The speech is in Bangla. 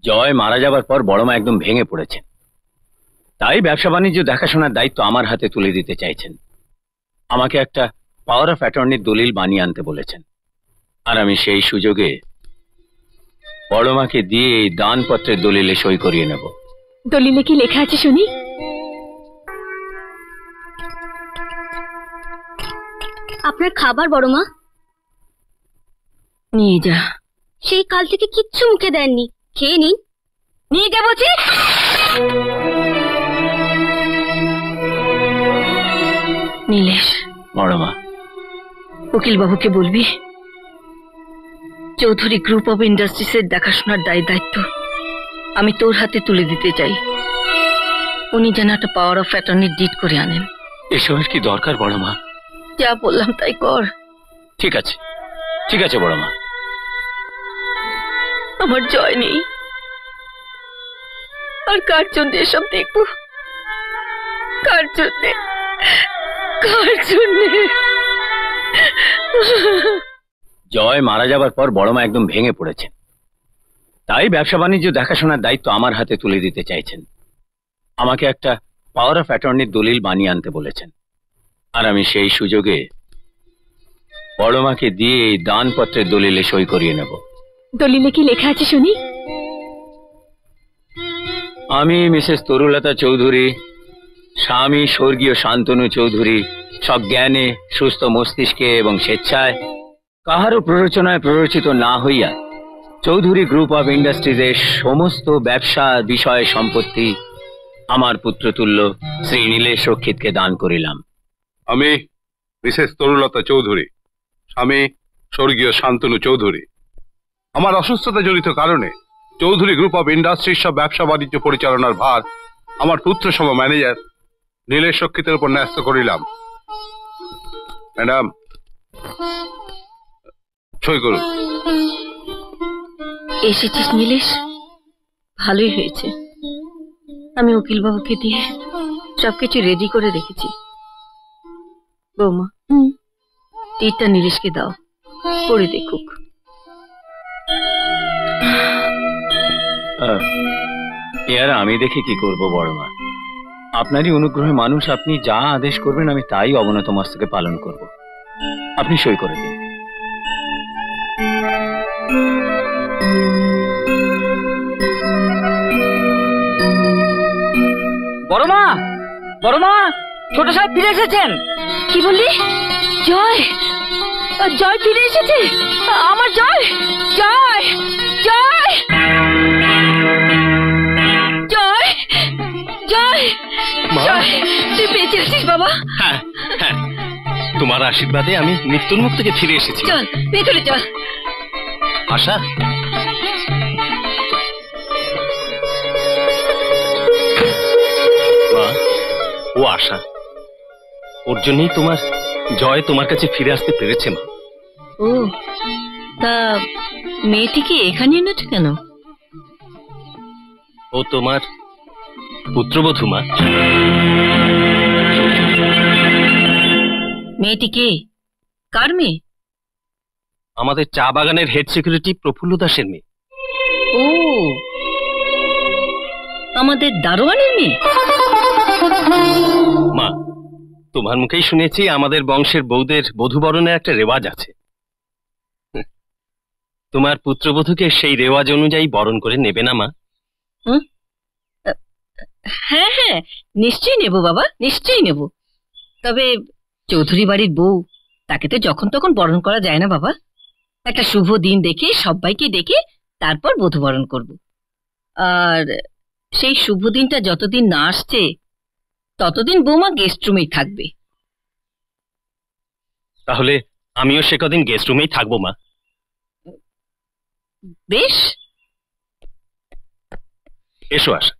জয় মারা যাবার পর বড় মা একদম ভেঙে পড়েছেন, তাই ব্যবসা বাণিজ্য দেখাশোনার দায়িত্ব আমার হাতে তুলে দিতে চাইছেন। আমাকে একটা পাওয়ার অফ অ্যাটর্নির দলিল বানিয়ে আনতে বলেছেন, আর আমি সেই সুযোগে বড় মাকে দিয়ে এই দানপত্রের দলিলে সই করিয়ে নেব। দলিলে কি লেখা আছে শুনি? আপনার খাবার বড় মা। নিয়ে যা। সেই কাল থেকে কিচ্ছু মুখে দেননি, খেয়ে নিন। নিয়ে যা বলছি। নীলেশ, বড় মা, উকিল বাবুকে বলবি চৌধুরী গ্রুপ অফ ইন্ডাস্ট্রিজের দেখাশোনার দায়িত্ব আমি তোর হাতে তুলে দিতে চাই। উনি যেন একটা পাওয়ার অফ অ্যাটর্নির ডিড করে আনেন। এসবের কি দরকার বড় মা? যা বললাম তাই কর। ঠিক আছে, ঠিক আছে বড় মা। আমার জয় নেই, আর কার জন্য এসব দেখবো? কার জন্য? কার জন্য? জয় মারা যাবার পর বড় মা একদম ভেঙে পড়েছেন, তাই ব্যবসা বাণিজ্য দেখাশোনার দায়িত্ব আমার হাতে তুলে দিতে চাইছেন। আমাকে একটা পাওয়ার অফ অ্যাটর্নির দলিল বানিয়ে আনতে বলেছেন, আর আমি সেই সুযোগে বড় মাকে দিয়ে এই দানপত্রের দলিলে সই করিয়ে নেব। দলিলে কি লেখা আছে শুনি? আমি মিসেস তরুলতা চৌধুরী, স্বামী স্বর্গীয় শান্তনু চৌধুরী, সজ্ঞানে সুস্থ মস্তিষ্কে এবং স্বেচ্ছায় কাহারও প্ররোচনায় প্ররোচিত না হইয়া চৌধুরী গ্রুপ অব ইন্ডাস্ট্রিজের সমস্ত ব্যবসা বিষয় সম্পত্তি আমার পুত্রতুল্য শ্রী নীলেশ রক্ষিতকে দান করিলাম। আমি মিসেস তরুলতা চৌধুরী, স্বামী স্বর্গীয় শান্তনু চৌধুরী, আমার অসুস্থতা জনিত কারণে চৌধুরী গ্রুপ অব ইন্ডাস্ট্রিজ সব ব্যবসা বাণিজ্য পরিচালনার ভার আমার পুত্র সম ম্যানেজার নীলেশ রক্ষিতের উপর ন্যস্ত করিলাম। ম্যাডাম, সই করুন। এসেছিস নীলেশ, ভালোই হয়েছে। আমি উকিল বাবুকে দিয়ে সবকিছু রেডি করে রেখেছি। বৌমা, তীরটা নীলেশকে দাও, পড়ে দেখুক। এর আমি দেখে কি করব বড় মা? আপনারই অনুগ্রহে মানুষ, আপনি যা আদেশ করবেন আমি তাই অবনত মস্তকে পালন করব। আপনি সই করে দিন। বড় মা, বড় মা, ছোট সাহেব ফিরে এসেছেন। কি বললি? জয়? জয় ফিরে এসেছে? আমার জয়? জয়! জয়! জয়! জয়! জয়, তুই বেঁচে আছিস বাবা? হ্যাঁ হ্যাঁ, তোমার আশীর্বাদে আমি মৃত্যুর থেকে ফিরে এসেছি। চল ভেতরে চল। আশা, ও আশা, ওর জন্যই তোমার জয় তোমার কাছে ফিরে আসতে পেরেছে মা। ও, তা মেয়েটিকে এখানে এনেছো কেন? ও তোমার পুত্রবধূ মা। মেয়েটি কে? কার মেয়ে? আমাদের চা বাগানের হেড সিকিউরিটি প্রফুল্ল দাসের মেয়ে। ও, আমাদের দারোয়ানের মেয়ে? মা, তোমার মুখেই শুনেছি আমাদের বংশের বউদের বধূবরণের একটা রেওয়াজ আছে। তোমার পুত্রবধূকে সেই রেওয়াজ অনুযায়ী বরণ করে নেবে না মা? হ্যাঁ হ্যাঁ, নিশ্চয়ই নেব বাবা, নিশ্চয়ই নেব। তবে চৌধুরী বাড়ির বউ, তাকে তো যখন তখন বরণ করা যায় না বাবা। একটা শুভ দিন দেখে সবাইকে ডেকে তারপর বধূ বরণ করব। আর সেই শুভ দিনটা যতদিন না আসছে ততদিন বৌমা গেস্ট রুমেই থাকবে। তাহলে আমিও সে কদিন গেস্ট রুমেই থাকবো মা। বেশ, এসো আশা।